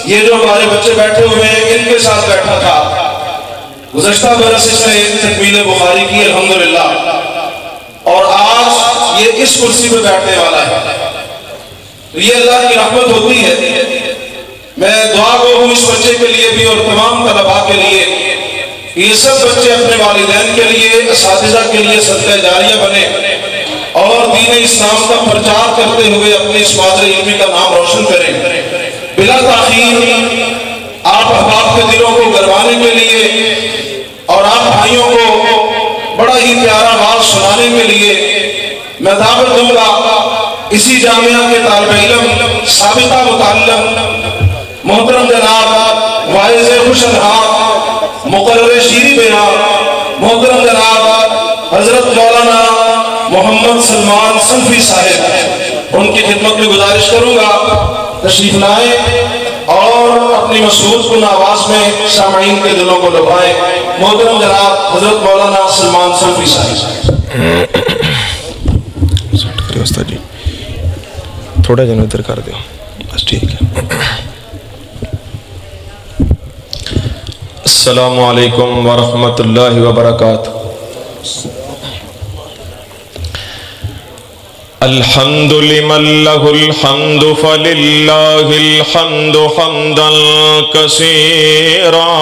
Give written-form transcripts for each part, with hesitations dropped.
یہ جو ہمارے بچے بیٹھے ہوئے ہیں ان کے ساتھ بیٹھا تھا، گزشتہ برس اس نے تکمیل بخاری کی الحمدللہ، اور آج یہ اس کرسی پہ بیٹھنے والا ہے۔ تو یہ اللہ کی رحمت ہوتی ہے۔ میں دعا گو ہوں اس بچے کے لیے بھی اور تمام طلباء کے لیے، یہ سب بچے اپنے والدین کے لیے، اساتذہ کے لیے صدقہ جاریہ بنے اور دین اسلام کا پرچار کرتے ہوئے اپنے اس مادر علمی کا نام روشن کریں۔ بلا تاخیر آپ احباب کے دلوں کو گروانے کے لیے اور آپ بھائیوں کو بڑا ہی پیارا باز سنانے کے لیے میں دعوت دوں گا اسی جامعہ کے طالب علم، سابقہ متعلم، محترم جناب واعظ خوش انحاط، مقرر شیریں بیان، محترم جناب حضرت مولانا محمد سلمان صنفی صاحب، ان کی خدمت میں گزارش کروں گا تشریف لائیں اور اپنی مسعود کن آواز میں سامعین کے دلوں کو لبھائیں۔ محترم جناب حضرت مولانا سلمان صنفی صاحب۔ استاد جی تھوڑا جنو ادھر کر دو، بس ٹھیک ہے۔ السلام علیکم ورحمۃ اللہ وبرکاتہ۔ الحمد لمن له الحمد فللہ الحمد حمدا کثیرا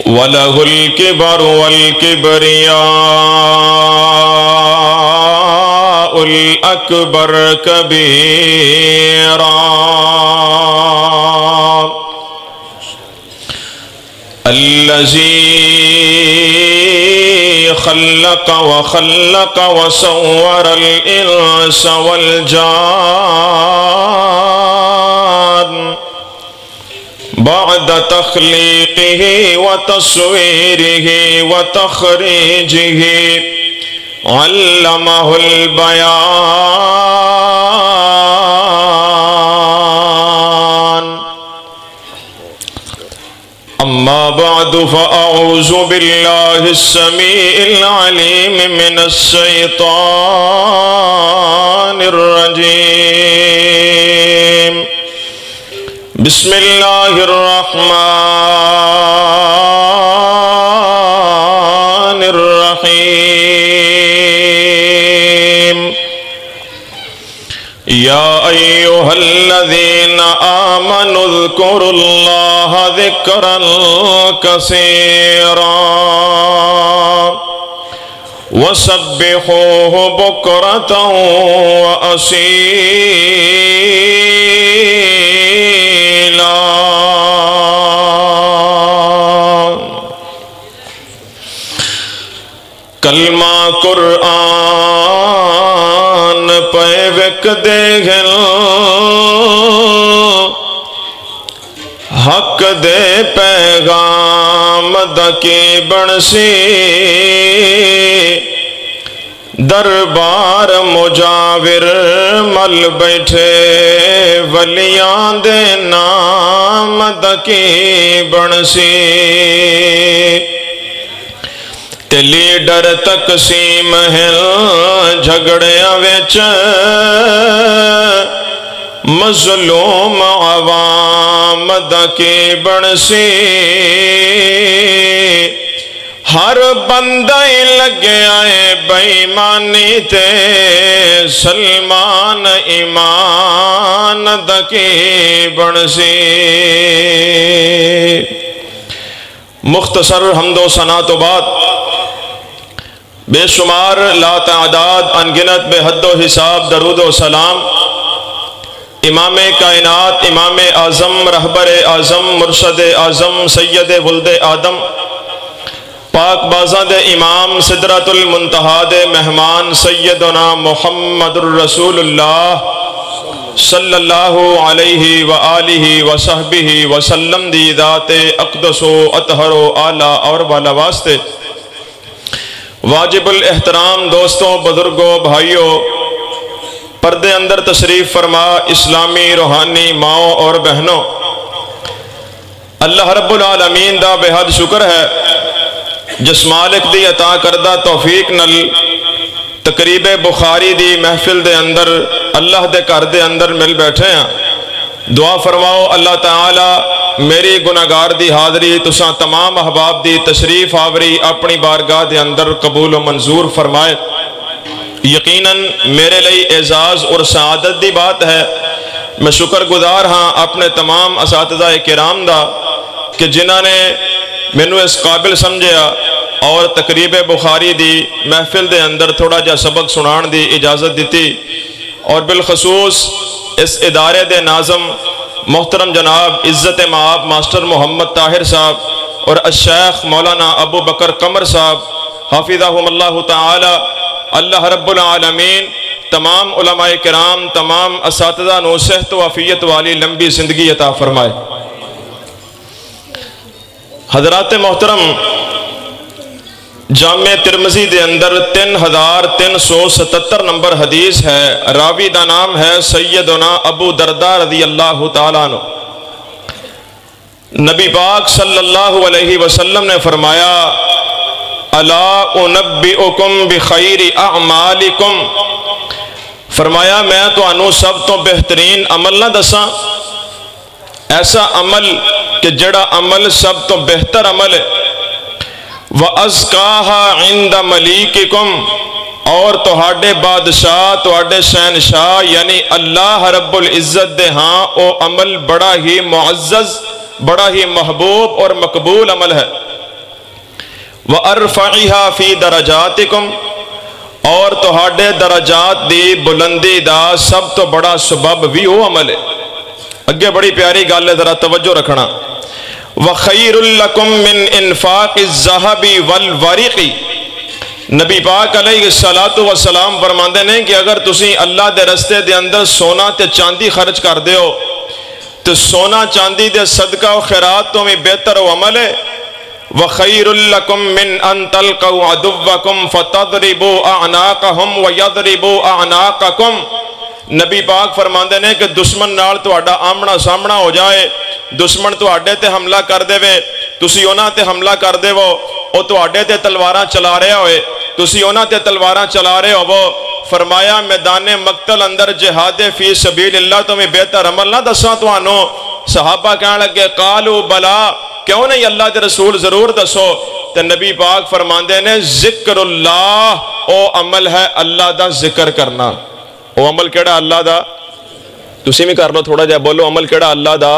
وله الكبر والكبرياء الأكبر كبيرا الذي خلق وخلق وصور الإنس والجان بعد تخلیقه وتصویره وتخریجه علمه البیان اما بعد فاعوذ باللہ السمیع العلیم من الشیطان الرجیم بسم اللہ الرحمن الرحیم یا ایہا الذین آمنوا اذکروا اللہ ذکرا کثیرا وسبحوہ بکرۃ وأصیلا۔ کلمہ قرآن پہ وک دے گل حق دے پیغام دکی بنسی دربار مجاور مل بیٹھے ولیاں دے نام دکی بنسی تے لیڈر تقسیم ہیں جھگڑیاں ویچ مظلوم عوام دکی بنسی ہر بندہ لگے آئے بےمانی تے سلمان ایمان دکی بنسی۔ مختصر حمد و ثنا تو بعد بے شمار لا تعداد انگنت بے حد و حساب درود و سلام امام کائنات، امام اعظم، رہبر اعظم، مرشد اعظم، سید ولد آدم، پاک بازاں دے امام، سدرۃ المنتہا دے مہمان سیدنا محمد الرسول اللہ صلی اللہ علیہ وآلہ وصحبہ وسلم دی ذات اقدس و اطہر و اعلیٰ اور والا واسطے واجب الاحترام دوستوں، بزرگوں، بھائیوں، پردے اندر تشریف فرما اسلامی روحانی ماؤں اور بہنوں، اللہ رب العالمین دا بے حد شکر ہے جس مالک دی عطا کردہ توفیق نل تقریب بخاری دی محفل دے اندر اللہ دے گھر دے اندر مل بیٹھے ہیں दुआ फरमाओ अल्लाह ताला मेरी गुनाहगार दी हाज़री तुसां तमाम अहबाब दी तशरीफ आवरी अपनी बारगाह दे अंदर कबूल व मंजूर फरमाए। यकीनन मेरे लिए एजाज़ और सआदत दी बात है। मैं शुक्रगुजार हाँ अपने तमाम असातिज़ा किराम दा कि जिन्हों ने मैनू इस काबिल समझिया और तकरीब बुखारी दी महफिल दे अंदर थोड़ा जा सबक सुनाने दी इजाज़त दी। और बिलखसूस इस इदारे दे नाज़म मोहतरम जनाब इज़्ज़त माब मास्टर मोहम्मद ताहिर साहब और शेख मौलाना अबू बकर कमर साहब हाफिज़हुमुल्लाह ताला, अल्लाह रब्बुल आलमीन तमाम उलमाए किराम तमाम असातिज़ा नो सेहत वाफियत वाली लंबी जिंदगी अता फरमाए। हज़रात मोहतरम, जामे तिरमिज़ी दे अंदर 3377 नंबर हदीस है। रावी का नाम है सैयदना अबू दरदा रज़ी अल्लाह तआला अन्हु। नबी पाक सल्लल्लाहु अलैहि वसल्लम ने फरमाया, अला उनब्बिउकुम बिखैरि अअमालिकुम, फरमाया मैं तुहानू सब तो बेहतरीन अमल ना दसा, ऐसा अमल कि जड़ा अमल सब तो बेहतर अमल है। व अज़काहा इंद मलीकिकुम, और तुहाडे बादशाह तुहाडे शहनशाह यानी अल्लाह रब्बुल इज़्ज़त दे हाँ ओ अमल बड़ा ही मुअज़्ज़ज़ बड़ा ही महबूब और मकबूल अमल है। व अरफ़इहा फ़ी दरजातिकुम, और तुहाडे दरजात दी बुलंदी दा सब तो बड़ा सबब भी वो अमल है। अगे बड़ी प्यारी गल है, जरा तवज्जो रखना। व खैरुल लकुम मिन इन्फाक़िज़ ज़हबी वल वरिक़ी, नबी पाक अलैहिस्सलातु वस्सलाम फरमाते हैं कि अगर तुसी अल्लाह दे रस्ते दे अंदर सोना ते चांदी खर्च कर दो तो सोना चांदी दे सदका व खैरात तो भी बेहतर वो अमल है। व खैरुल लकुम मिन अन तल्क़ू अदुव्वकुम फ़तदरिबू अअनाक़हुम व यदरिबू अअनाक़कुम, नबी पाक फरमाते हैं कि दुश्मन नाल तुहाडा आमना सामना हो जाए, दुश्मन तुहाडे ते हमला कर देवे, तुसी उन्हां ते हमला कर देवो, ओ तुहाडे ते तलवारां चला रहा होए, तुसी उन्हां ते तलवारां चला रहे होवो। फरमाया मैदाने मक्तल अंदर जिहादे फी सबीलिल्लाह तो भी बेहतर अमल ना दसा तुहानू। सहाबा कहने लगे कालू बला, क्यों नहीं अल्लाह के रसूल जरूर दसो। तो नबी पाक फरमाते ने जिक्रुल्लाह, ओ अमल है अल्लाह दा जिक्र करना। ओ अमल केड़ा अल्लाह दा, तुसी भी कर लो थोड़ा जा बोलो, अमल केड़ा अल्लाह दा।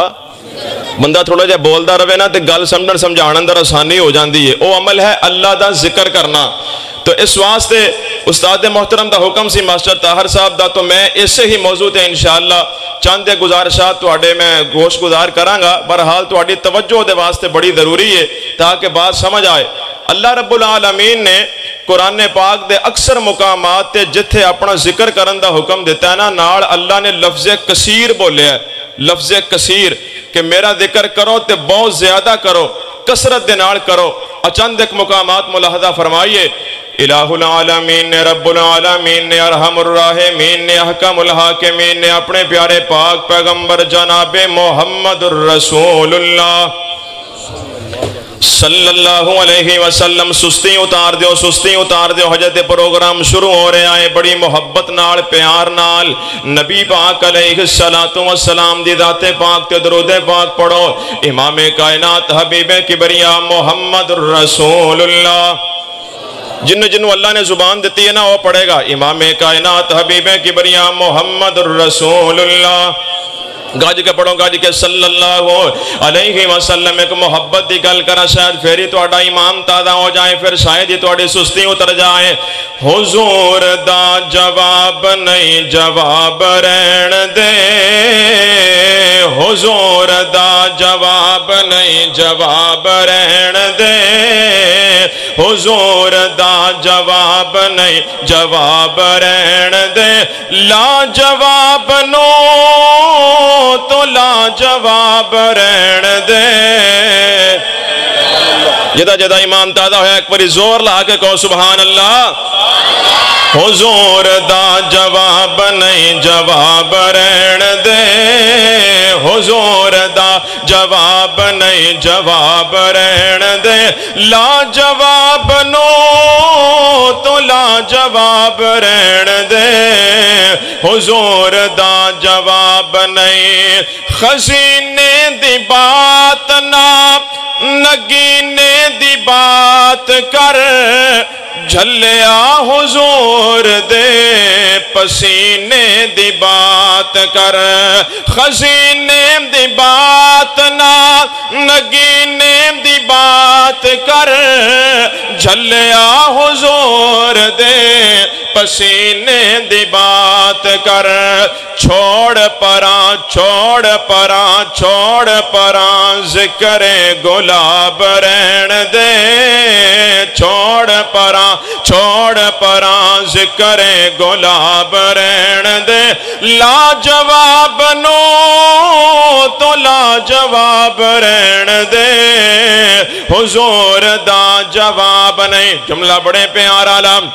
बंदा थोड़ा जा बोलता रहे ना तो गल समझण समझाने अंदर आसानी हो जाती है। ओ अमल है अल्लाह दा जिक्र करना। तो इस वास्ते उस्ताद मोहतरम का हुक्म सी मास्टर ताहिर साहब का, तो मैं इसे ही मौजू ते इंशाअल्लाह चंद गुजारिशात तुहाडे मैं गोश गुजार करांगा। बहरहाल तुहाडी तवज्जो दे वास्ते बड़ी जरूरी है ताकि बात समझ आए। अल्लाह रब्बुल आलमीन ने कुरान पाक दे अक्सर मुकामात ते जिथे अपना जिक्र करन दा हुक्म दिता है ना, नाल अल्लाह ने लफ्ज़े कसीर बोलिया है। लफ्ज़े कसीर कि मेरा जिक्र करो तो बहुत ज्यादा करो, कसरत दे नाल करो। अचंद एक मुकामात मुलाहजा फरमाइए। इलाहुल आलमीन ने रब्बुल आलमीन ने अरहमुर राहिमीन ने अहकमुल हाकिमीन ने अपने प्यारे पाक पैगंबर जनाबे मोहम्मदुर रसूलुल्लाह सल्लल्लाहु अलैहि वसल्लम, सुस्ती उतार दो, सुस्ती उतार दो। हजरत प्रोग्राम शुरू हो रहा है, बड़ी मोहब्बत नाल प्यार नाल नबी पाक अलैहिस्सलातु वस्सलाम दी दाते पाक ते दरूदे पाक पढ़ो। इमामे कायनात हबीबे किबरिया मोहम्मदुर रसूलुल्लाह, जिन्हों जिन्हों अल्लाह ने जुबान दी है ना वो पढ़ेगा। इमामे कायनात हबीबे किबरिया मोहम्मदुर रसूलुल्लाह, गज के पढ़ो, गज के सल्लल्लाहु अलैहि वसल्लम। एक मोहब्बत की गल करा, शायद फिर ही तुहाडा ईमान ताज़ा हो जाए, फिर शायद ही तुहाडी सुस्ती उतर जाए। हुजूर दा जवाब नहीं जवाब रहन दे, हुजूर दा जवाब नहीं जवाब रहन दे, हुजूर दा जवाब नहीं जवाब रहन दे। ला जवाब नो तो ला जवाब रहन दे। जिदा जिदा ईमान ताज़ा होया एक बारी जोर ला के कहो सुभान अल्लाह। हुजूर दा जवाब नहीं जवाब रहन दे, हुजूर दा जवाब नहीं जवाब रहन दे। ला जवाब नो तो ला जवाब रहन दे, हुजूर दा जवाब नहीं। खजीने दी बात ना नगीने दी बात कर, झलिया हुजूर दे पसीने दी बात कर। खजीने दी बात ना नगीने दी बात कर, झलिया हुजूर दे पसीने दी बात कर। छोड़ परा छोड़ परा छोड़ परा जिक्रे गुलाब रहन दे। छोड़ परा जिक्रे गुलाब रहन दे। लाजवाब नो तो लाजवाब रहन दे, हुजूर दा जवाब नहीं। जुमला बड़े प्यारा लाम,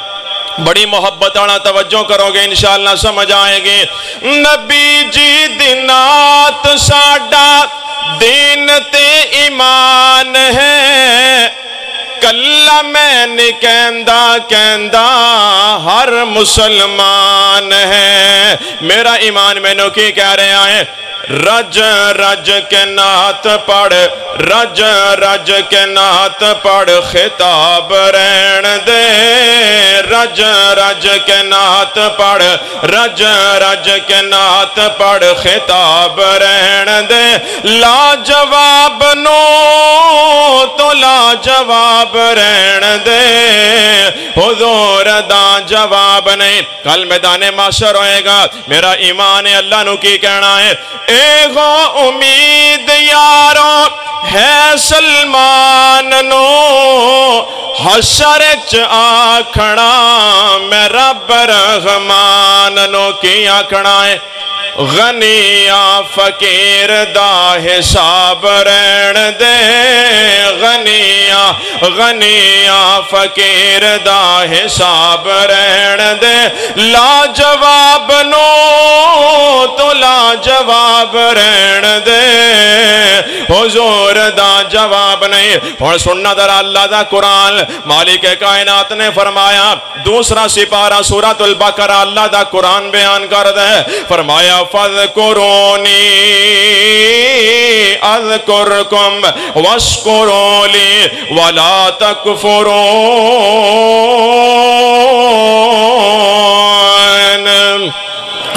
बड़ी मोहब्बत वाला तवज्जो करोगे इंशाअल्लाह समझ आएगी। नबी जी दी नात साडा दीन ते ईमान है, कल्ला मैं नहीं कहंदा कहंदा हर मुसलमान है। मेरा ईमान मैनू की कह रहा है, रज रज के नात पढ़, रज रज के नात पढ़, खिताब रहन दे। रज रज के नात पढ़, रज रज के नात पढ़, खिताब रहन दे। लाजवाब नो तो लाजवाब रहन दे, हुजूर दा जवाब नहीं। कल मैदाने माशर होएगा। मेरा ईमान है, अल्लाह नू की कहना है, एगो उम्मीद यारो है सलमान नो, हशर च आखना मैं रब रहमान नो। की आखना है, गनिया फकीर दा हिसाब रहन दे। गनिया गनिया फकीर दा हिसाब रहन दे। लाजवाब नो तो लाजवाब रहन दे, हुजूर दा जवाब नहीं। हुण सुनना दरा अल्लाह दा कुरान। मालिक कायनात ने फरमाया, दूसरा सिपारा सूरतुल बकरा, अल्लाह दा कुरान बयान कर दे। फरमाया, फज़कुरूनी अज़कुरकुम वश्कुरूली वला तकफुरून।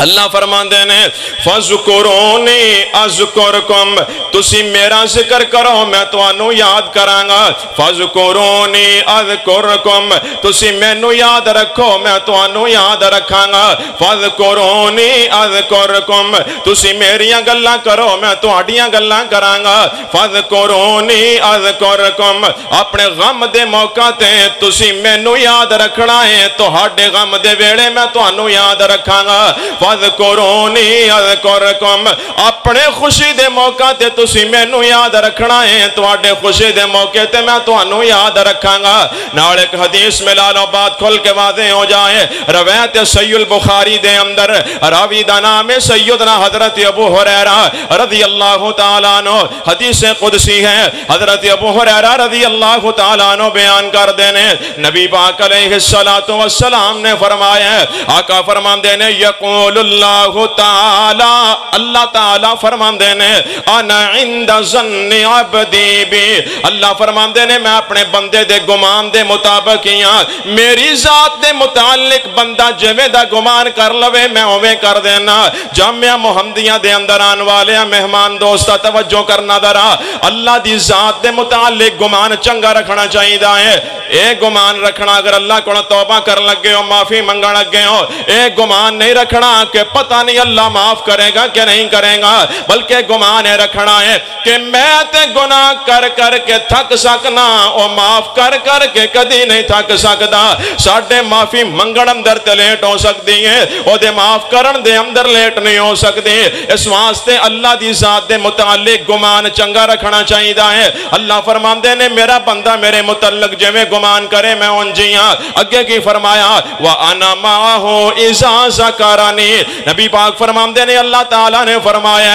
अल्लाह फरमांदे ने, फज़कुरूनी अज़कुरकुम, तुसी मेरा जिक्र करो मैं तुहानू याद करांगा। फज़कुरूनी अज़कुरकुम, तुसी मैनू याद रखो मैं तुहानू याद रखांगा। फज़कुरूनी अज़कुरकुम, तुसी मेरियां गल्लां करो मैं तुहाडियां गल्लां करांगा। फज़कुरूनी अज़कुरकुम, अपने गम दे मौका ते तुसी मैनू याद रखना है, तुहाडे गम दे वेले मैं तुहानू याद रखांगा। फज़कुरूनी अज़कुरकुम, अपने खुशी दे मौका ते तुसी मैनू याद रखना है, तुहाडे खुशी दे मौके ते मैं तुहानू याद रखांगा। नाल एक हदीस में ला लो, बात खुल के वाज़े हो जाए। रवायत सहीहुल बुखारी दे अंदर रावी दा नाम है सैयदना हजरत अबू हुरैरा रज़ियल्लाहु तआला अन्हु। हदीस कुदसी है, हजरत अबू हुरैरा रज़ियल्लाहु तआला अन्हु बयान कर देने, नबी पाक अलैहिस्सलातु वस्सलाम ने फरमाया, आका फरमांदे ने, यक़ूलुल्लाहु तआला, अल्लाह ताला फरमांदे ने, अना इंदा ज़न्नि अब्दी बी, अल्लाह फरमांदे ने मैं अपने बंदे दे गुमान दे मुताबिक ही हां। मेरी जात दे मुतालिक बंदा जिवें दा गुमान कर लवे मैं उवें कर देना। जामिया मुहम्मदिया दे अंदर आने वाले मेहमान दोस्ता तवज्जो करना दरा, अल्लाह दी जात दे मुतालिक गुमान चंगा रखना चाहिए है। ए गुमान रखना, अगर अल्लाह को तौबा कर लगे हो, माफी मंगण लगे हो, ए गुमान नहीं रखना कि पता नहीं अल्लाह माफ करेगा कि नहीं करेगा, बल्कि गुमान है रखना है कि मैं ते गुनाह कर कर के थक सकना, और माफ कर कर के कदी नहीं थक सकता। साडे माफी मंगण अंदर ते लेट हो सकती है, ओदे माफ करन दे अंदर लेट नहीं हो सकती। इस वास्ते अल्लाह दी जात दे मुतालिक गुमान चंगा रखना चाहिए है। अल्लाह फरमांदे ने मेरा बंदा मेरे मुतल्लिक जिवें गुमान करे मैं उंज ही हां। अगे की फरमाया, व अना माहू इज़ा ज़करनी, नबी पाक फरमांदे ने अल्लाह ताला ने फरमाया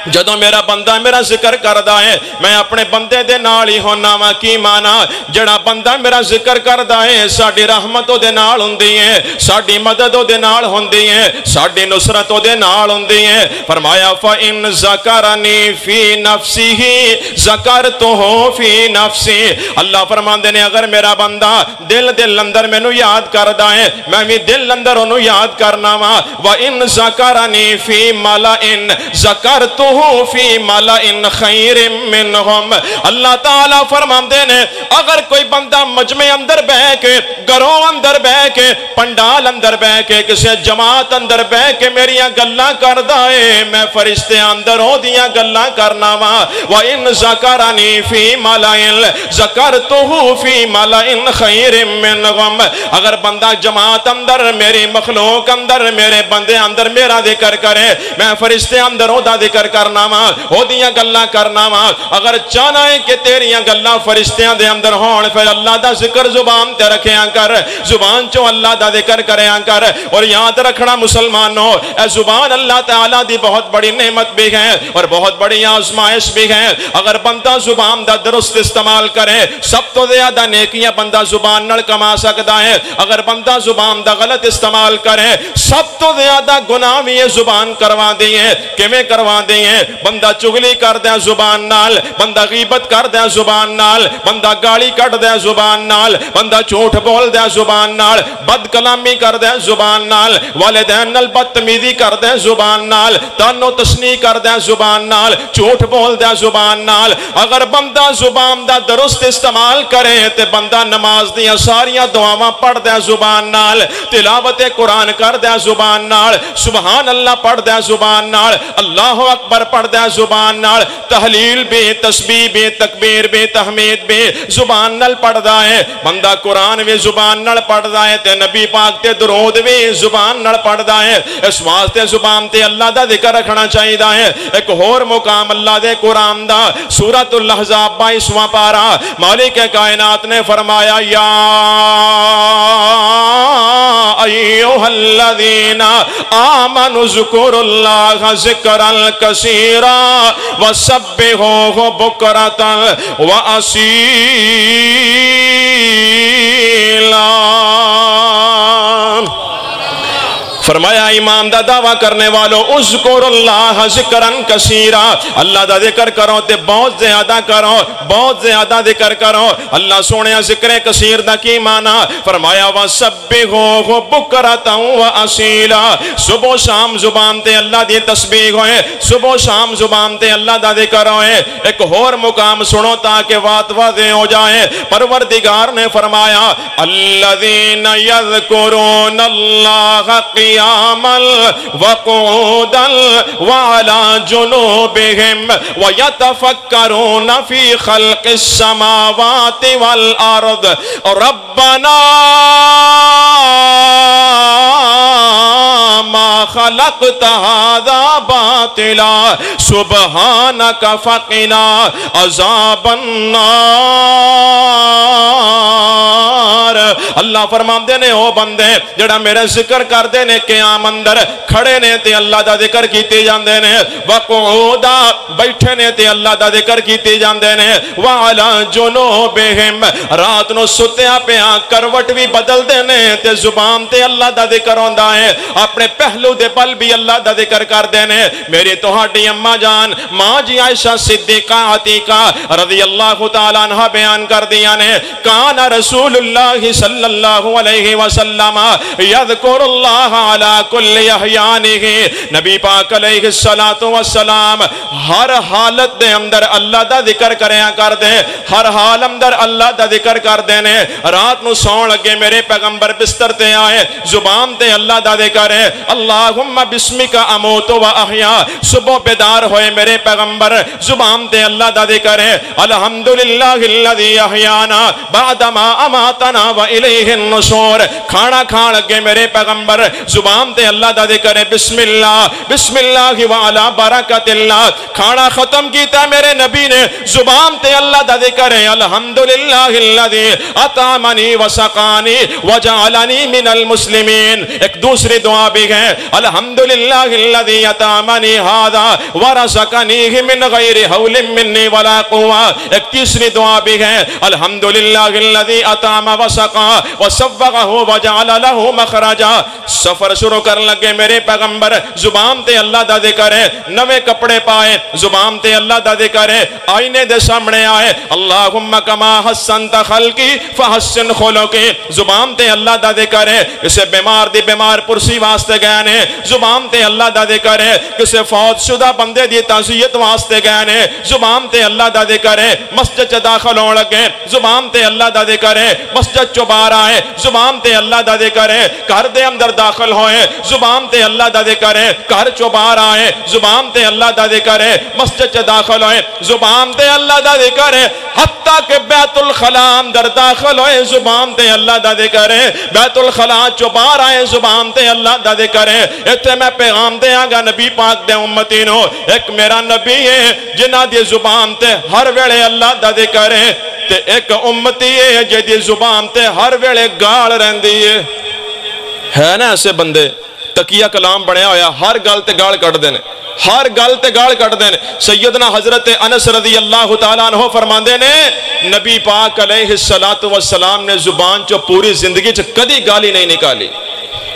جدوں میرا بندہ میرا ذکر کردا ہے میں اپنے بندے دے نال ہی ہونا وا کی مانا جڑا بندہ میرا ذکر کردا ہے ساڈی رحمت او دے نال ہوندی ہے ساڈی مدد او دے نال ہوندی ہے ساڈی نصرت او دے نال ہوندی ہے فرمایا فَإِن ذَكَرَنِي فِي نَفْسِهِ ذَكَرْتُهُ فِي نَفْسِي اللہ فرماندے نے اگر میرا بندہ دل اندر مینوں یاد کردا ہے میں بھی دل اندر اونوں یاد کرنا وا وَإِن ذَكَرَنِي فِي مَلَئٍ ذَكَرْتُهُ فی ملئ خیر منہم اللہ تعالیٰ فرماندے نے اگر کوئی بندہ مجمع اندر بہ کے گھروں اندر بہ کے پنڈال اندر بہ کے کسی جماعت اندر بہ کے میریاں گلاں کردا ہے میں فرشتے اندر او دیاں گلاں کرنا وا وَإِن ذَكَرَنِي فِي مَلَئٍ ذَكَرْتُهُ فِي مَلَئٍ خَيْرٍ مِّنْهُمْ اگر بندہ جماعت اندر میری مخلوق اندر میرے بندے اندر میرا ذکر کرے میں فرشتے اندر او دا ذکر کرنا وا او دیاں گلاں کرنا وا اگر چاہنا ہے کہ تیریاں گلاں فرشتیاں دے اندر ہون پھر اللہ دا ذکر زبان تے رکھیاں کر زبان چوں اللہ دا ذکر کریاں کر اور یاد رکھنا مسلمانوں اے زبان اللہ تعالیٰ دی بہت بڑی نعمت بھی ہے اور بہت بڑی آزمائش بھی ہے اگر بندہ زبان دا درست استعمال کرے سب تو زیادہ نیکیاں بندہ زبان نال کما سکتا ہے اگر بندہ زبان دا غلط استعمال کرے سب تو زیادہ گناہ بھی یہ زبان کروا دی ہے کیویں کروا دی ہے بندہ چگلی کر دے زبان نال بندہ غیبت کر دے زبان نال بندہ گالی کٹ دے زبان نال بندہ جھوٹ بول دے زبان نال بد کلامی کر دے زبان نال والدین نال بدتمیزی کر دے زبان نال تانو تشنیع کر دے زبان نال جھوٹ بول دے زبان نال اگر بندہ زبان دا درست استعمال کرے تے بندہ نماز دیاں ساریاں دعاواں پڑھ دے زبان نال تلاوت قرآن کر دے زبان نال سبحان اللہ پڑھ دے زبان نال اللہ اکبر پڑھ دے زبان نال تحلیل بھی تسبیح بھی تکبیر بھی تحمید بھی زبان نال پڑھ دا ہے بندہ قرآن بھی زبان نال پڑھ دا ہے تے نبی پاک تے درود بھی زبان نال پڑھ دا ہے اس واسطے زبان تے اللہ دا ذکر رکھنا چاہیے ہے ایک اور مقام اللہ دے قرآن دا سورۃ الاحزاب 22واں پارہ مالک کائنات نے فرمایا یا ایھا الذین آمنوا اذکروا اللہ ذکرا کثیرا وسبحوہ بکرۃ وأصیلا فرمایا ایمان دا دعویٰ کرنے والوں اذکر اللہ ذکرن کثیرا اللہ دا ذکر کرو تے بہت زیادہ کرو بہت زیادہ ذکر کرو اللہ سونے ذکر کثیر دا کی مانا فرمایا وَسَبِّحُوهُ بُكْرَةً وَأَصِيلًا صبح و شام زبان تے اللہ دی تسبیح ہوئے صبح و شام زبان تے اللہ دا ذکر ہوئے ایک اور مقام سنو تاکہ بات واضح ہو جائے پروردگار نے فرمایا الذین یذکرون اللہ قیاما وقعودا وعلى جنوبهم ويتفكرون في خلق السماوات والأرض ربنا ما خلقت هذا باطلا سبحانك فقنا عذاب النار اللہ فرماندے نے او بندے جڑا میرے ذکر کر دے نے قیام اندر کھڑے نے تے اللہ دا ذکر کیتے جاندے نے وقعودا بیٹھے نے تے اللہ دا ذکر کیتے جاندے نے وعلا جنوبہم رات نو ستیا پیا کروٹ بھی بدل دے نے تے زبان تے اللہ دا ذکر ہوندا ہے اپنے پہلو دے پل بھی اللہ دا ذکر کر دے نے میری تہاڈی اماں جان ماں جی عائشہ صدیقہ عتیقہ رضی اللہ تعالی عنہ بیان کر دیا نے کان رسول اللہ صلی اللہ علیہ وسلم یذکر اللہ علی کل احیانہ نبی پاک علیہ السلام ہر حالت دے اندر اللہ دا ذکر کریا کر دے ہر حال اندر اللہ دا ذکر کر دے نے رات نو سون لگے میرے پیغمبر بستر تے آئے زبان تے اللہ دا ذکر ہے اللہم بسمک اموت و احیا صبح بیدار ہوئے میرے پیغمبر زبان تے اللہ دا ذکر ہے الحمدللہ الذی احیانا بعدما اماتنا و الیہ النشور کھانا کھان لگے میرے پیغمبر زبان تے اللہ دا ذکر ہے بسم اللہ وعلا برکت اللہ کھانا ختم کیتا میرے نبی نے زبان تے اللہ دا ذکر ہے الحمدللہ الذی اطعمنی وسقانی وجعلنی من المسلمین ایک دوسری دعا بھی ہے अल्हम्दुलिल्लाहिल्लज़ी अतामनी हादा व रज़क़नीहि मिन गैरि हौलिन मिन्नी वला कुव्वा। एक तीसरी दुआ भी है, अल्हम्दुलिल्लाहिल्लज़ी अतामा व सक़ा व सव्वग़हु व जअल लहु मखरजा। सफर शुरू कर लगे मेरे पैगंबर, जुबान ते अल्लाह दा जिक्र है, नवे कपड़े पाए, जुबान ते अल्लाह दा जिक्र है, आईने दे सामने आए, अल्लाहुम्मा कमा हस्सनत खल्की फहस्सिन खुलुकी, जुबान ते अल्लाह दा जिक्र है। किसे बीमार दी बीमार पुरसी वास्ते गए ने, जुबान ते अल्लाह दा जिक्र है। किसे फौत शुदा बंदे दी ताज़ियत वास्ते गए ने, जुबान ते अल्लाह दा जिक्र है। मस्जिद च दाखिल होने लगे, जुबान ते अल्लाह दा जिक्र है। मस्जिद चो बाहर आए, जुबान ते अल्लाह दा जिक्र है। घर दे अंदर दाखिल होए, जुबान ते अल्लाह दा जिक्र है। घर चो बाहर आए, जुबान ते अल्लाह दा जिक्र है। मस्जिद च दाखिल होए, जुबान ते अल्लाह दा जिक्र है। हत्ता के बैतुल खला अंदर दाखिल होए, जुबान ते अल्लाह दा जिक्र है। बैतुल खला चो बाहर आए, जुबान ते अल्लाह दा जिक्र है। इत्थे मैं पैगाम देंगा नबी पाक दे उम्मती नो, एक मेरा नबी है जिन्हां दी जुबान ते हर वेले अल्लाह दा जिक्र है, ते एक उम्मती है जिहदी जुबान ते हर वेले गाल रहिंदी है ना। ऐसे बंदे तकिया कलाम बनया होया, हर गल ते गाल कढ़दे ने, हर गल ते गाल कढ़दे ने। सैयदना हजरत अनस रज़ी अल्लाह तआला अन्हु फरमांदे ने, नबी पाक अलैहिस्सलातु वस्सलाम ने जुबान चो पूरी जिंदगी च कदी गाली नहीं निकाली।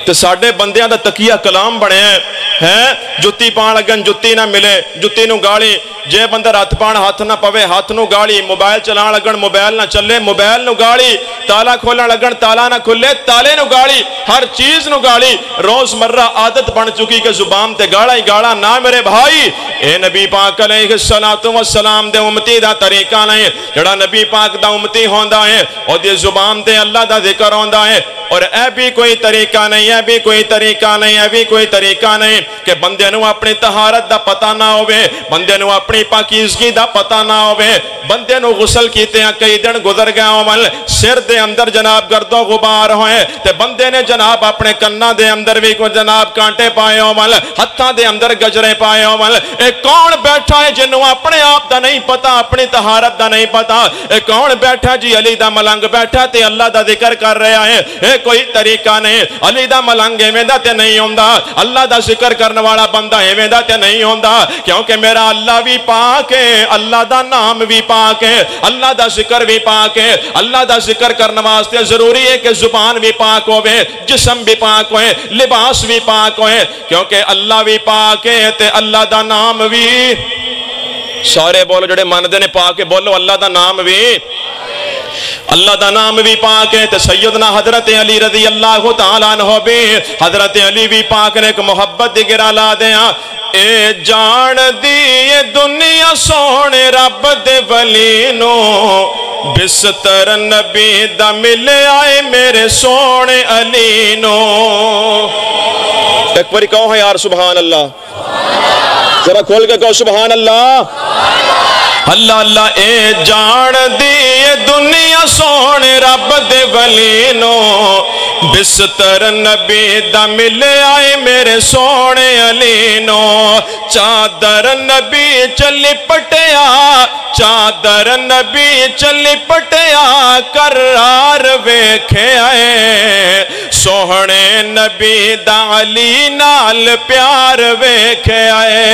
ते साडे बंदियां दा तकिया कलाम बनया है, जुत्ती पाण लगन जुत्ती ना मिले, जुत्ती नू गाली, जे बंदा हथ पाण हथ ना पवे, हथ नू गाली, मोबाइल चलाण लगन मोबाइल ना चले, मोबाइल नू गाली, ताला खोलण लगन ताला ना खुले, ताले नू गाली, हर चीज नू गाली। रोजमर्रा आदत बन चुकी कि जुबान ते गाला ही गाला। ना मेरे भाई, ए नबी पाक अलैहिस्सलातु वस्सलाम दे उम्मती दा तरीका नहीं। जेड़ा नबी पाक दा उम्मती होंदा है, ओदी जुबान ते अल्लाह दा जिक्र होंदा है। और ऐ भी कोई तरीका नहीं, ऐ भी कोई तरीका नहीं, ऐ भी कोई तरीका नहीं कि बंदे नू अपनी तहारत दा पता ना होवे, बंदे नू अपनी पाकीज़गी दा पता ना होवे। बंदे नू गुसल कीते कई दिन गुजर गए होवन, सिर दे अंदर जनाब गर्दो गुबार होए, ते बंदे ने जनाब अपने कन्ना दे अंदर भी कोई जनाब कांटे पाए होवन, हत्थां दे अंदर गजरे पाए होवन। ए कौन बैठा है जिन्नू अपने आप दा नहीं पता, अपनी तहारत दा नहीं पता? ए कौन बैठा जी? अली दा मलंग बैठा ते अल्लाह दा जिक्र कर रहा है। कोई तरीका नहीं, अली दा मलंग एवें दा ते नहीं होंदा, अल्लाह दा जिक्र करने वाला बंदा एवें दा ते नहीं होंदा, क्योंकि मेरा अल्लाह भी पाक है, अल्लाह दा नाम भी पाक है, अल्लाह दा जिक्र भी पाक है। अल्लाह दा जिक्र करने वास्ते जरूरी है कि जुबान भी पाक होवे, जिस्म भी पाक होए, लिबास भी पाक होए, क्योंकि अल्लाह भी पाक है ते अल्लाह दा नाम भी। सारे बोलो जेड़े मनदे ने पाक है, बोलो अल्लाह दा नाम भी, अल्लाह दा नाम भी पाक है। तो सैयदना हजरत अली रज़ी अल्लाह तआला अन्हु भी, हजरत अली भी पाक ने एक मुहब्बत दी गिरा ला दिया। ए जान दी ये दुनिया सोने रब दे वली नो, बिस्तर नबी दा मिले आए मेरे सोने अली नो। एक बारी कहो है यार सुभान अल्लाह, जरा खोल के कहो सुभान अल्लाह। अल्लाह अल्लाह। ए जान दी ये दुनिया सोने रब दे वली नो, बिस्तर नबी दा मिले आए मेरे सोने अली नो। चादर नबी चली पटिया, चादर नबी चली पटिया, करार वेखे आए, सोहने नबी दा अली नाल प्यार वेखे आए,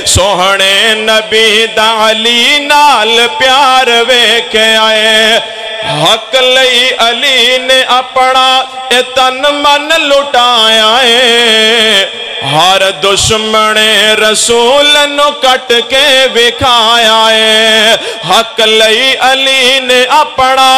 सोहने नबी दा अली नाल प्यार वेखे आए। हक लई अली ने अपना ए तन मन लुटाया है, हर दुश्मने रसूल नु कट के विखाया है। हक लई अली ने अपना,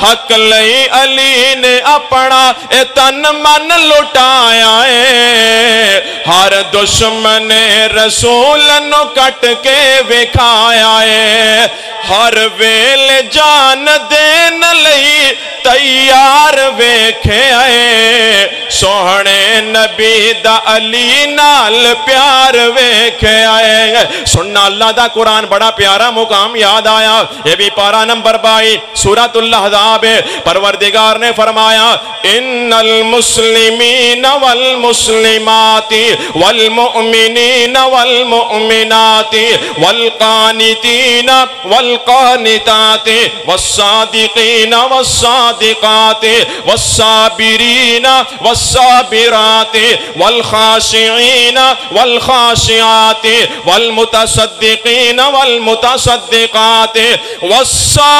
हक लई अली ने अपना ए तन मन लुटाया है, हर दुश्मने रसूल नु कट के विखाया है। हर वेल जान देन लई तैयार वेखे आए, सोहने नबी दा अली नाल प्यार वेखे आए। सुनना अल्लाह दा कुरान बड़ा प्यारा मुकाम याद आया, ये भी पारा नंबर 22 सूरतुल अहज़ाब है। परवरदिगार ने फरमाया, इन्नल मुस्लिमीन वल मुस्लिमाती वल मुमिनीन वल मुमिनाती वल कानितीन वल والقانتات والصادقين والصادقات والصابرين والصابرات والخاشعين والخاشعات والمتصدقين والمتصدقات والصائمين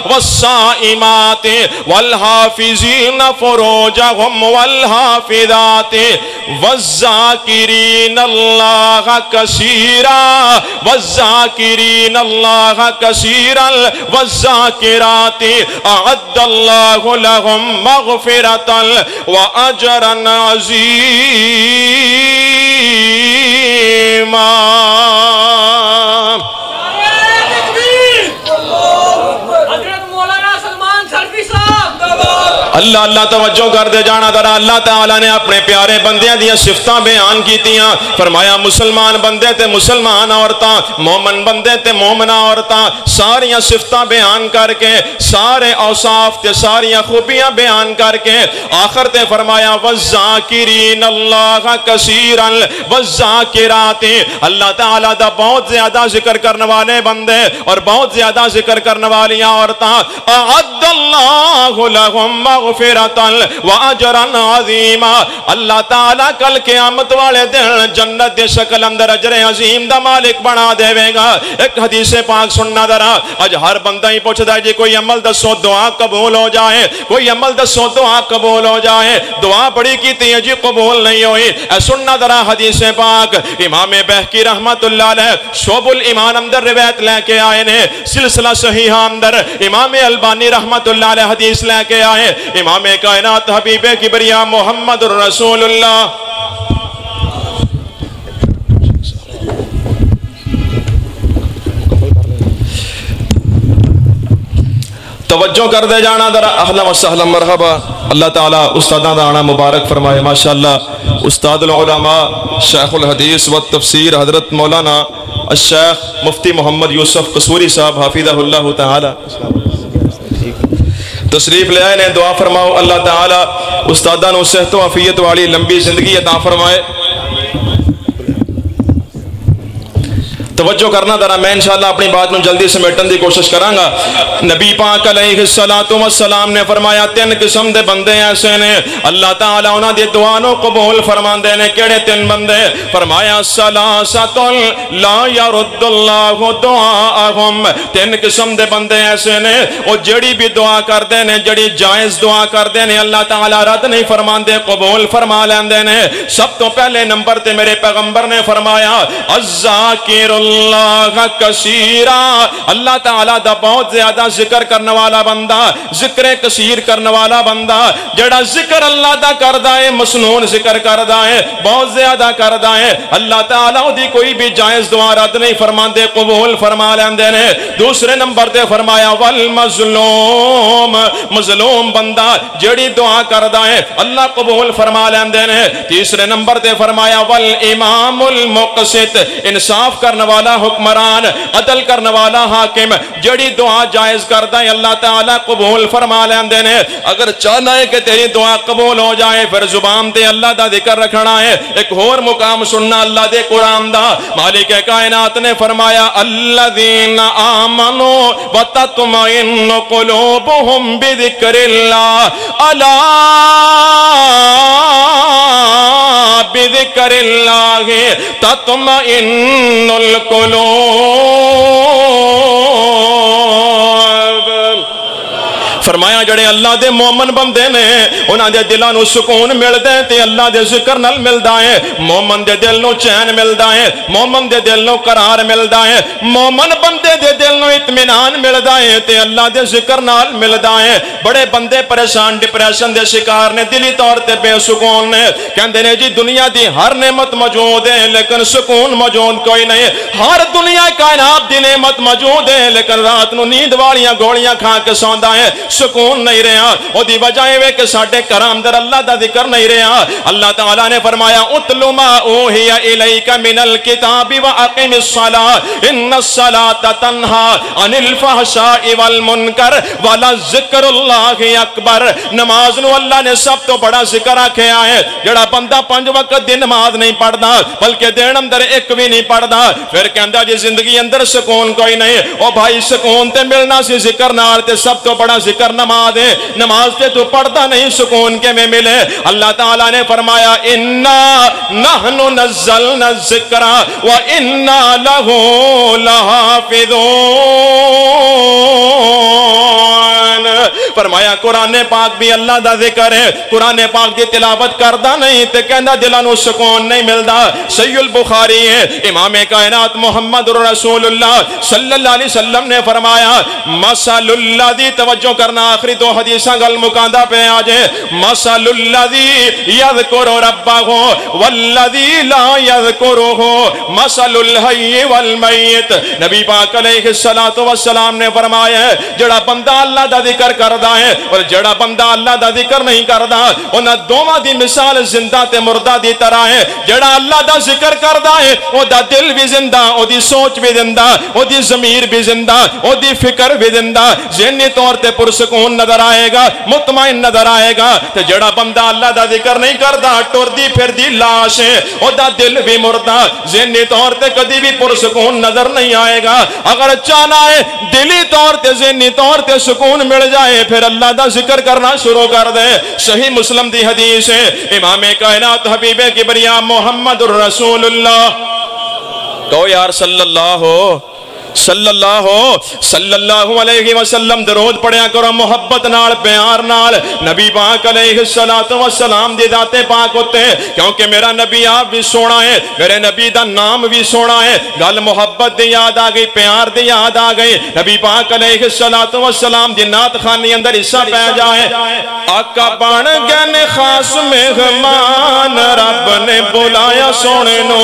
والصائمات والحافظين فروجهم والحافظات والذاكرين الله كثيرا والذاكرين الله كثيرا والذاكرات أعد الله لهم مغفرة وأجرا عظيما. اللہ اللہ توجہ کر دے جانا ذرا. اللہ تعالیٰ نے اپنے پیارے بندیاں دیا صفتاں بیان کیتیاں. فرمایا مسلمان بندے تے مسلمان عورتاں, مومن بندے تے مومنہ عورتاں, ساریاں صفتاں بیان کر کے, سارے اوصاف تے ساریاں خوبیاں بیان کر کے آخر تے فرمایا والذاکرین اللہ کثیرا والذاکرات. اللہ تعالیٰ دا بہت زیادہ ذکر کرنے والے بندے اور بہت زیادہ ذکر کرنے والی عورتاں. اعد اللہ لہم مغفرۃ واجرا عظیما. اللہ تعالیٰ کل قیامت والے دن جنت دے شکل اندر اجر عظیم دا مالک بنا دے گا. ایک حدیث پاک سننا ذرا. اج ہر بندہ ہی پوچھدا ہے جی کوئی عمل دسو دعا قبول ہو جائے, کوئی عمل دسو دعا قبول ہو جائے. دعا بڑی کیتی ہے جی قبول نہیں ہوئی. اے سننا ذرا حدیث پاک. امام بہقی رحمت اللہ علیہ شعب الایمان اندر روایت لے کے آئے نے, سلسلہ صحیحہ اندر امام البانی رحمت اللہ علیہ حدیث لے کے آئے. امام کائنات حبیب کبریا محمد الرسول اللہ توجہ کر دے جانا ذرا. اہلا و سہلا مرحبا. اللہ تعالیٰ استاداں دا آنا مبارک فرمائے. ماشاءاللہ استاد العلماء شیخ الحدیث و تفسیر حضرت مولانا الشیخ مفتی محمد یوسف قصوری صاحب حافظہ اللہ تعالی تشریف لے آئے نے. دعا فرماؤ اللہ تعالیٰ استاداں نو صحت و عافیت والی لمبی زندگی عطا فرمائے. توجہ کرنا ذرا. میں انشاءاللہ اپنی بات میں جلدی سمیٹن دی کوشش کراں گا. نبی پاک علیہ السلام نے فرمایا تین قسم دے بندے ایسے نے اللہ تعالیٰ انہاں دی دعا نو قبول فرماندے نے. کیڑے تین بندے؟ فرمایا ثلاثۃ لا يرد اللہ دعاءہم. تین قسم دے بندے ایسے نے او جڑی بھی دعا کردے نے, جڑی جائز دعا کردے نے, اللہ تعالیٰ رد نہیں فرماندے, قبول فرما لیندے نے. سب تو پہلے نمبر تے میرے پیغمبر نے فرمایا الذاکر اللہ کثیرا. اللہ تعالیٰ دا بہت زیادہ ذکر کرنے والا بندہ, ذکر کثیر کرنے والا بندہ, جڑا ذکر اللہ دا کردہ ہے, مسنون ذکر کردہ ہے, بہت زیادہ کردہ ہے, اللہ تعالیٰ دی کوئی بھی جائز دعا رد نہیں فرماندے, قبول فرما لیندے نے. دوسرے نمبر تے فرمایا والمظلوم. مظلوم بندہ جڑی دعا کردہ ہے اللہ قبول فرما لیندے نے. تیسرے نمبر تے فرمایا والامام المقسط. انصاف کرنے والا حکمران, عدل کرنے والا حاکم, جڑی دعا جائز کردہ ہے اللہ تعالیٰ قبول فرما لیندے نے. اگر چاہنا ہے کہ تیری دعا قبول ہو جائے پھر زبان تے اللہ دا ذکر رکھنا ہے. ایک اور مقام سننا اللہ دے قرآن دا. مالک کائنات نے فرمایا الذین آمنوا وتطمئن قلوبهم بذکر اللہ الا بذکر اللہ تطمئن القلوب. فرمایا جڑے اللہ دے مومن بندے نے انہاں دے دلاں نو سکون ملدا ہے تے اللہ دے ذکر نال ملدا ہے. مومن دے دل نو چین ملدا ہے, مومن دے دل نو قرار ملدا ہے, مومن بندے دے دل نو اطمینان ملدا ہے تے اللہ دے ذکر نال ملدا ہے. بڑے بندے پریشان ڈپریشن دے شکار نے, دلی طور تے بے سکون نے, کہندے نے جی دنیا دی ہر نعمت موجود ہے لیکن سکون موجود کوئی نہیں. ہر دنیا کائنات دی نعمت موجود ہے لیکن رات نو نیند والیاں گولیاں کھا کے سوندا ہے, सुकून नहीं रहा। ओदी वजह है कि साडे घरां अंदर अल्लाह दा जिक्र नहीं रहा। अल्लाह ताला ने फरमाया उतलु मा ऊहिया इलैका मिनल किताबि व अक़िमिस सलात इन्नस सलाता तन्हा अनिल फहशाइ वल मुनकर वला ज़िक्रुल्लाहि अकबर। नमाज नूं अल्लाह ने सब तो बड़ा जिक्र आख्या है। जड़ा बंदा 5 वक्त दी नमाज नहीं पढ़दा बल्कि दिन अंदर एक भी नहीं पढ़दा, फिर कहंदा जी जिंदगी अंदर सुकून कोई नहीं। ओ भाई सुकून ते मिलना सी जिक्र नाल, ते सब तो बड़ा जिक्र नमाज है। नमाज ते तू पढ़दा नहीं, सुकून के में मिले? अल्लाह ताला ने फरमाया इन्ना नहनु नज़्ज़लना ज़िक्रा व इन्ना लहू लहाफ़िज़ून। फरमाया कुरान पाक भी अल्लाह दा जिक्र है, कुरान पाक दी तिलावत करदा नहीं ते कहंदा दिलां नूं सुकून नहीं मिलदा। सहीहुल बुखारी है, इमाम कायनात मुहम्मद रसूलुल्लाह सल्लल्लाहु अलैहि वसल्लम ने फरमाया मसलुल्लज़ी, तवज्जो करना आखिरी 2 हदीसां गल मुकांदा पे आज है। मसलुल्लज़ी यज़कुरु रब्बहु वल्लज़ी ला यज़कुरुहु मसलुल हय्य वल मय्यित। नबी पाक अलैहिस्सलातु वस्सलाम ने फरमाया जड़ा बंदा अल्लाह दा जिक्र करदा है और जड़ा बंदा अल्लाह दा जिक्र नहीं करदा, उन्हां दोवां दी मिसाल जिंदा ते मुर्दा दी तरह है। जड़ा अल्लाह दा जिक्र करदा है ओदा दिल भी जिंदा, ओदी सोच भी जिंदा, ओदी ज़मीर भी जिंदा, ओदी फिक्र भी जिंदा, ज़हनी तौर ते पुरसकून नजर आएगा, मुतमईन नजर आएगा। ते जड़ा बंदा अल्लाह दा जिक्र नहीं करदा टुरदी फिरदी लाश है, ओदा दिल भी मुर्दा, ज़हनी तौर ते कदी भी पुरसकून नजर नहीं आएगा। अगर चाहना है दिली तौर ते ज़हनी तौर ते सुकून मिल जाए फिर अल्लाह दा जिक्र करना शुरू कर दे। सही मुस्लिम दी हदीस है, इमाम कायनात हबीबे किबरिया मुहम्मदुर रसूलुल्लाह, कहो यार सल्लल्लाहु अलैहि वसल्लम दरूद पढ़िया करो मोहब्बत नाल प्यार नाल नबी पाक अलैहिस्सलातु वस्सलाम दी जाते पाक होते, क्योंकि मेरा नबी आप भी सोना है, मेरे नबी दा नाम भी सोना है। गल मोहब्बत दी याद आ गई, प्यार दी याद आ गई। नबी पाक अलैहिस्सलातु वस्सलाम दी नात खानी अंदर हिस्सा पै जाए। आका बन गए ने खास मेहमान, रब ने बुलाया सोने नो।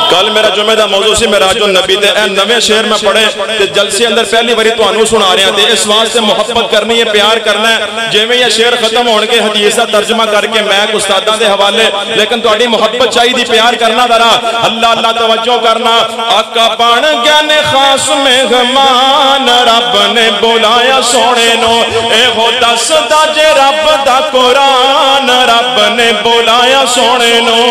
कल मेरा जुमे दा मौजू सी मेराजो नबी ते नवे शेर में पढ़े ते जलसे अंदर पहली बारी तुहानू सुना रहा ते इस वास्ते मोहब्बत करनी है, प्यार करना है। जिवें ये शेर खत्म होणगे हदीस दा तर्जमा करके मैं उस्तादां दे हवाले, लेकिन तुहाडी मोहब्बत चाहिदी, प्यार करना जरा। अल्लाह अल्लाह तवज्जो करना। आका बन गए ने खास मेहमान, रब ने बुलाया सोने नो। एहो दसदा जे रब दा कुरान, रब ने बुलाया सोने नो।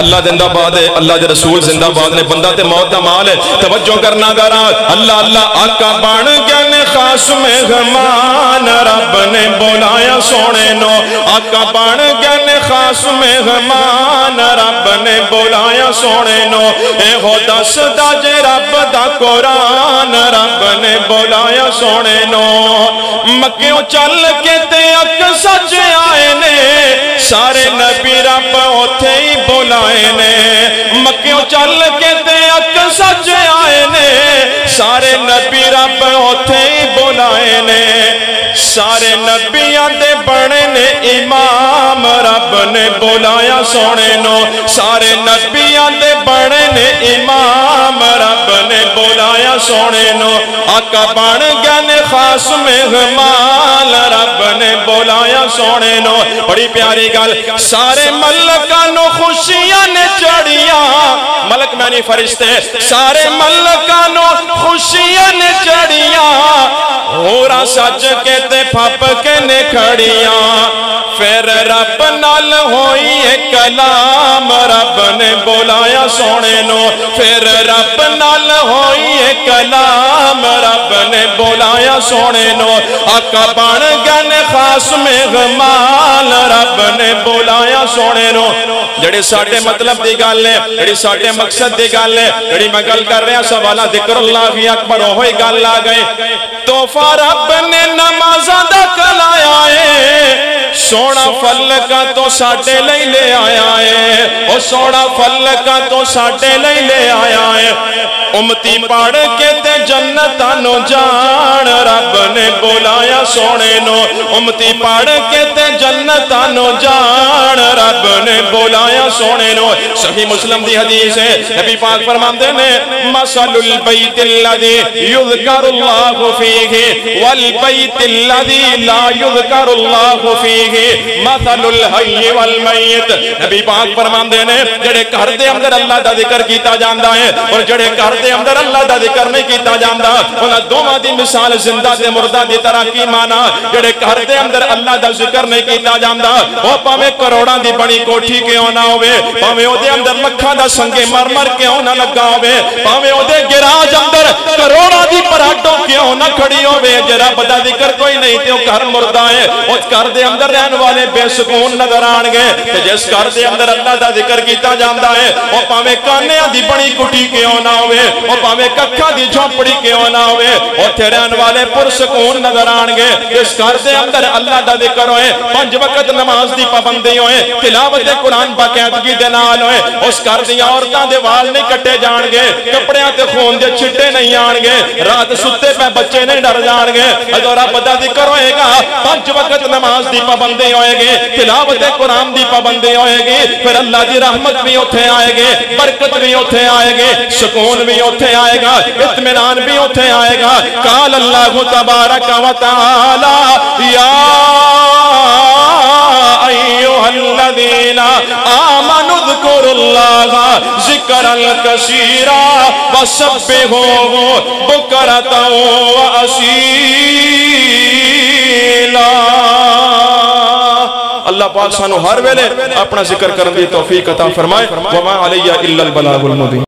अल्लाह जिंदाबाद है, अल्लाह के रसूल जिंदाबाद ने। बंदा ते मौत दा माल है, तवज्जो करना जरा। अल्लाह अल्लाह आका बन गए ने खास मेहमान, रब ने बुलाया सोने नो। आका बन गए ने खास मेहमान, रब ने बुलाया सोने नो। एहो दसदा जे रब दा कुरान, रब ने बुलाया सोने नो। मक्कियों चल के ते अक सच आए ने, सारे नबी रब उथे ही बुलाए ने। मक्कियों चल के ते अक सच आए ने, सारे नबी रब उथे ही बुलाए ने। सारे नबियां दे बने ने इमाम, रब ने बुलाया सोने नो। सारे नबियां दे बने ने इमाम, रब ने बुलाया सोने नो। आका बन गए ने खास मेहमान, रब ने बुलाया सोने नो। बड़ी प्यारी गल, सारे मलकां नो खुशियां ने चढ़िया, मलक मैनी फरिश्ते, सारे मलकां नो खुशियां ने चढ़िया। होरा सज के ते फप के ने खड़िया, फिर रब नाल होई कलाम, रब ने बुलाया सोने नो। फिर रब नाल होई कलाम, रब ने बुलाया सोने नो। आका बन गए ने खास मेहमान, रब ने बुलाया सोने नो। जेड़ी साडे मतलब दी गल है, जेड़ी साडे मकसद दी गल है, जेड़ी मैं गल कर रहा सवाला जिक्रुल्लाह अकबर ओही गल आ गई। तोहफा रब ने नमाज़ां दा कलाया है, سونا فل کا تو ساڈے لئی لے آیا ہے، او سونا فل کا تو ساڈے لئی لے آیا ہے، امتی پڑھ کے تے جنتانو جان رب نے بلایا سونے نو، امتی پڑھ کے تے جنتانو جان رب نے بلایا سونے نو۔ صحیح مسلم دی حدیث ہے، نبی پاک فرماندے نے مثل البیت الذی یذکر اللہ فیہ والبیت الذی لا یذکر اللہ فیہ مثل الحی والمیت۔ نبی پاک فرماندے نے جڑے گھر دے اندر اللہ دا ذکر کیتا جاندا ہے اور جڑے گھر دے اندر اللہ دا ذکر نہیں کیتا جاندا، انہاں دوواں دی مثال زندہ تے مردہ دی طرح کی مانا۔ جڑے گھر دے اندر اللہ دا ذکر نہیں کیتا جاندا، او پاویں کروڑاں دی بڑی کوٹھی کیوں نہ ہوے، پاویں او دے اندر لکھاں دا سنگے مرمر کیوں نہ لگا ہوے، پاویں او دے گراج اندر کروڑاں دی پراٹو کیوں نہ کھڑی ہوے، جے رب دا ذکر کوئی نہیں تے او گھر مردہ ہے۔ اس گھر دے اندر رہن والے بے سکون نظر آن گے، تے جس گھر دے اندر اللہ دا ذکر کیتا جاندا ہے، او پاویں کانیاں دی بڑی کوٹھی کیوں نہ ہوے، او پاویں ککھاں دی جھونپڑی کیوں نہ ہوے، اوتھے رہن والے پرسکون نظر آن گے۔ اس گھر دے اندر اللہ دا ذکر ہوئے، 5 وقت نماز دی پابندی ہوئے، تلاوت قرآن باقاعدگی دے نال ہوئے، اس گھر دی عورتاں دے وال نہیں کٹے جان گے، کپڑیاں تے خون دے چھٹے نہیں آن گے، رات ستے پہ بچے نہیں ڈر جان گے۔ اگر رب دا ذکر ہوئے گا، 5 وقت نماز دی پابندی ہوئے گی، تلاوت قرآن دی پابندی ہوئے گی، پھر اللہ دی رحمت بھی اتھے آئے گی، برکت بھی اتھے آئے گی، سکون بھی اتھے آئے گا، اطمینان بھی اتھے آئے گا۔ قال اللہ تبارک و تعالی یا ایھا الذین آمنوا اذکروا اللہ ذکرا کثیرا وسبحوہ بکرۃ واصیلا۔ اللہ پاک سانو ہر ویلے اپنا ذکر کرن دی توفیق عطا فرمائے۔ وما علی الا البلاغ المبین۔